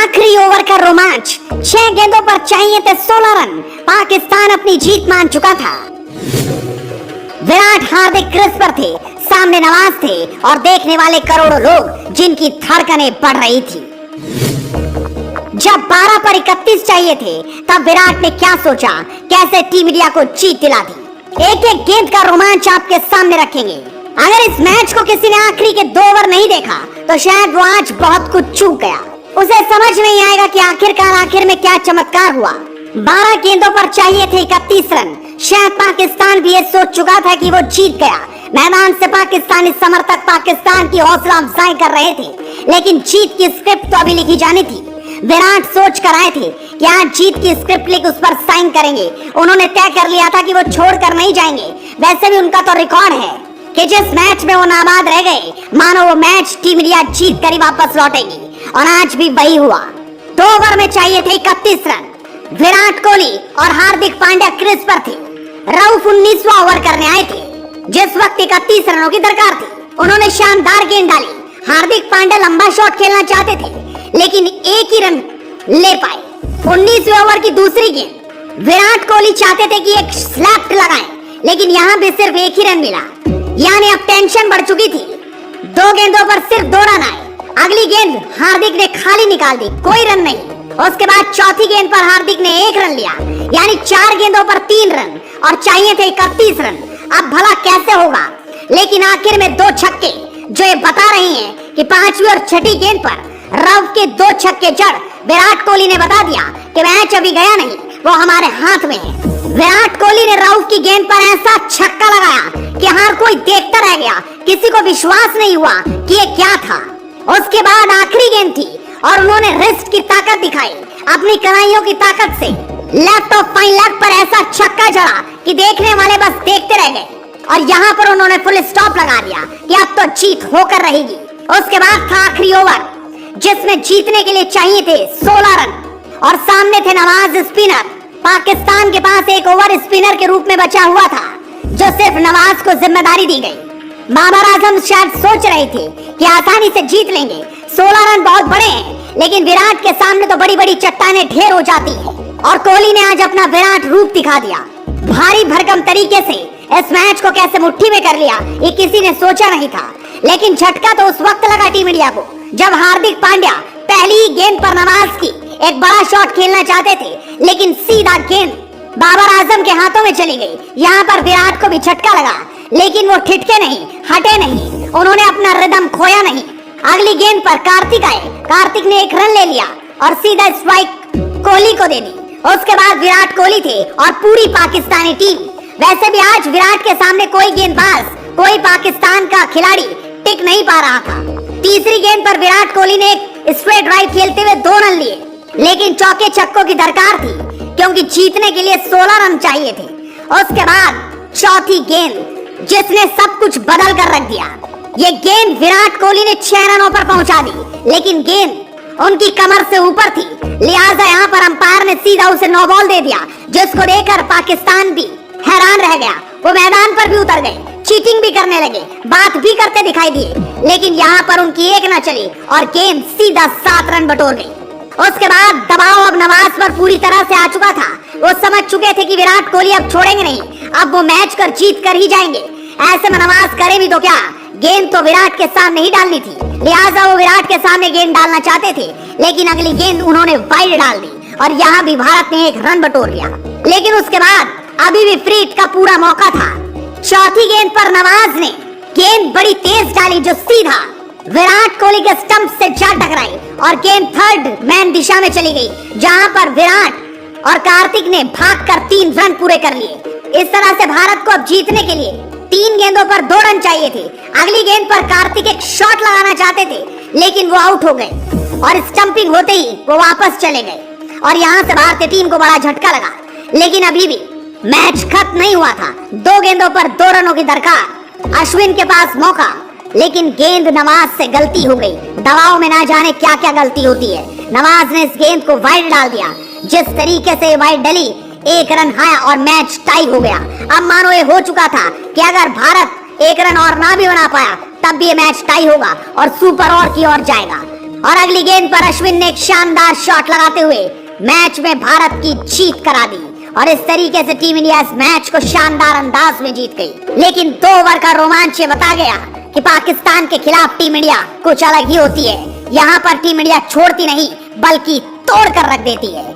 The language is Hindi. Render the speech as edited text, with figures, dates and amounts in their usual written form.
आखिरी ओवर का रोमांच, 6 गेंदों पर चाहिए थे 16 रन। पाकिस्तान अपनी जीत मान चुका था। विराट हार्दिक क्रीज पर थे, सामने नवाज थे और देखने वाले करोड़ों लोग जिनकी धड़कनें बढ़ रही थी। जब 12 पर 31 चाहिए थे तब विराट ने क्या सोचा, कैसे टीम इंडिया को जीत दिला दी। एक एक गेंद का रोमांच आपके सामने रखेंगे। अगर इस मैच को किसी ने आखिरी के 2 ओवर नहीं देखा तो शायद वो आज बहुत कुछ चूक गया। उसे समझ नहीं आएगा कि आखिरकार आखिर में क्या चमत्कार हुआ। 12 गेंदों पर चाहिए थे 31 रन। शायद पाकिस्तान भी ये सोच चुका था कि वो जीत गया। मैदान से पाकिस्तानी समर्थक पाकिस्तान की हौसला अफजाई कर रहे थे, लेकिन जीत की स्क्रिप्ट तो अभी लिखी जानी थी। विराट सोच कर आए थे कि आज जीत की स्क्रिप्ट लिख उस पर साइन करेंगे। उन्होंने तय कर लिया था कि वो छोड़कर नहीं जाएंगे। वैसे भी उनका तो रिकॉर्ड है कि जिस मैच में वो नाबाद रह गए, मानो वो मैच टीम इंडिया जीत कर ही वापस लौटेगी, और आज भी वही हुआ। 2 ओवर में चाहिए थे 31 रन। विराट कोहली और हार्दिक पांड्या क्रीज पर थे। रऊफ 19वां ओवर करने आए थे, जिस वक्त 31 रनों की दरकार थी। उन्होंने शानदार गेंद डाली। हार्दिक पांड्या लंबा शॉट खेलना चाहते थे, लेकिन एक ही रन ले पाए। 19वें ओवर की दूसरी गेंद, विराट कोहली चाहते थे कि एक स्लैप लगाएं, लेकिन यहाँ भी सिर्फ एक ही रन मिला। यानी अब टेंशन बढ़ चुकी थी। 2 गेंदों पर सिर्फ 2 रन आए। अगली गेंद हार्दिक ने खाली निकाल दी, कोई रन नहीं। उसके बाद चौथी गेंद पर हार्दिक ने 1 रन लिया, यानी 4 गेंदों पर 3 रन और चाहिए थे 31 रन। अब भला कैसे होगा, लेकिन आखिर में 2 छक्के जो ये बता रहे हैं कि 5वीं और 6ठी गेंद पर रऊफ के 2 छक्के जड़ विराट कोहली ने बता दिया कि मैच अभी गया नहीं, वो हमारे हाथ में है। विराट कोहली ने रऊफ की गेंद पर ऐसा छक्का लगाया कि हर कोई देखता रह गया। किसी को विश्वास नहीं हुआ कि ये क्या था। उसके बाद आखिरी गेंद थी और उन्होंने रिस्ट की ताकत दिखाई, अपनी कलाइयों की ताकत से लेफ्ट ऑफ फाइन लेग पर ऐसा छक्का जड़ा कि देखने वाले बस देखते रह गए। और यहाँ पर उन्होंने फुल स्टॉप लगा दिया कि अब तो जीत होकर रहेगी। उसके बाद था आखिरी ओवर, जिसमें जीतने के लिए चाहिए थे 16 रन और सामने थे नवाज स्पिनर। पाकिस्तान के पास एक ओवर स्पिनर के रूप में बचा हुआ था, जो सिर्फ नवाज को जिम्मेदारी दी गई। बाबर आजम शायद सोच रहे थे कि आसानी से जीत लेंगे। 16 रन बहुत बड़े हैं, लेकिन विराट के सामने तो बड़ी बड़ी चट्टानें ढेर हो जाती हैं। और कोहली ने आज अपना विराट रूप दिखा दिया। भारी भरकम तरीके से इस मैच को कैसे मुट्ठी में कर लिया, ये किसी ने सोचा नहीं था। लेकिन झटका तो उस वक्त लगा टीम इंडिया को, जब हार्दिक पांड्या पहली ही गेंद पर नवाज की एक बड़ा शॉट खेलना चाहते थे, लेकिन सीधा गेंद बाबर आजम के हाथों में चली गई। यहाँ पर विराट को भी झटका लगा, लेकिन वो ठिठके नहीं, हटे नहीं। उन्होंने अपना रिदम खोया नहीं। अगली गेंद पर कार्तिक आए। कार्तिक ने 1 रन ले लिया और सीधा स्ट्राइक कोहली को दे दी। उसके बाद विराट कोहली थे और पूरी पाकिस्तानी टीम। वैसे भी आज विराट के सामने कोई गेंदबाज, कोई पाकिस्तान का खिलाड़ी टिक नहीं पा रहा था। तीसरी गेंद पर विराट कोहली ने एक स्ट्रेट ड्राइव खेलते हुए 2 रन लिए, लेकिन चौके छक्कों की दरकार थी, क्योंकि जीतने के लिए 16 रन चाहिए थे। उसके बाद चौथी गेंद, जिसने सब कुछ बदल कर रख दिया। ये गेंद विराट कोहली ने 6 रनों पर पहुंचा दी, लेकिन गेंद उनकी कमर से ऊपर थी, लिहाजा यहाँ पर अंपायर ने सीधा उसे नो बॉल दे दिया, जिसको देखकर पाकिस्तान भी हैरान रह गया। वो मैदान पर भी उतर गए, चीटिंग भी करने लगे, बात भी करते दिखाई दिए, लेकिन यहाँ पर उनकी एक न चली और गेंद सीधा 7 रन बटोर गई। उसके बाद दबाव अब नवाज पर पूरी तरह से आ चुका था। वो समझ चुके थे कि विराट कोहली अब छोड़ेंगे नहीं, अब वो मैच कर जीत कर ही जाएंगे। ऐसे में नवाज करे भी तो क्या, गेंद तो विराट के सामने ही डालनी थी, लिहाजा वो विराट के सामने गेंद डालना चाहते थे, लेकिन अगली गेंद उन्होंने वाइड डाल दी और यहाँ भी भारत ने 1 रन बटोर लिया। लेकिन उसके बाद अभी भी फ्री हिट का पूरा मौका था। चौथी गेंद पर नवाज ने गेंद बड़ी तेज डाली, जो सीधा विराट कोहली के स्टंप से जा टकराई और गेंद थर्ड मैन दिशा में चली गई, जहां पर विराट और कार्तिक ने भागकर 3 रन पूरे कर लिए। इस तरह से भारत को अब जीतने के लिए 3 गेंदों पर 2 रन चाहिए थे। अगली गेंद पर कार्तिक एक शॉट लगाना चाहते थे, लेकिन वो आउट हो गए और स्टंपिंग होते ही वो वापस चले गए और यहाँ से भारतीय टीम को बड़ा झटका लगा। लेकिन अभी भी मैच खत्म नहीं हुआ था। 2 गेंदों पर 2 रनों की दरकार, अश्विन के पास मौका, लेकिन गेंद नवाज से गलती हो गई। दबाव में ना जाने क्या क्या गलती होती है। नवाज ने इस गेंद को वाइड डाल दिया। जिस तरीके से वाइड डली, 1 रन आया और मैच टाई हो गया। अब मानो ये हो चुका था कि अगर भारत 1 रन और ना भी बना पाया, तब भी ये मैच टाई होगा और सुपर ओवर की ओर जाएगा। और अगली गेंद पर अश्विन ने एक शानदार शॉट लगाते हुए मैच में भारत की जीत करा दी और इस तरीके से टीम इंडिया इस मैच को शानदार अंदाज में जीत गई। लेकिन 2 ओवर का रोमांच ये बता गया कि पाकिस्तान के खिलाफ टीम इंडिया कुछ अलग ही होती है। यहाँ पर टीम इंडिया छोड़ती नहीं बल्कि तोड़ कर रख देती है।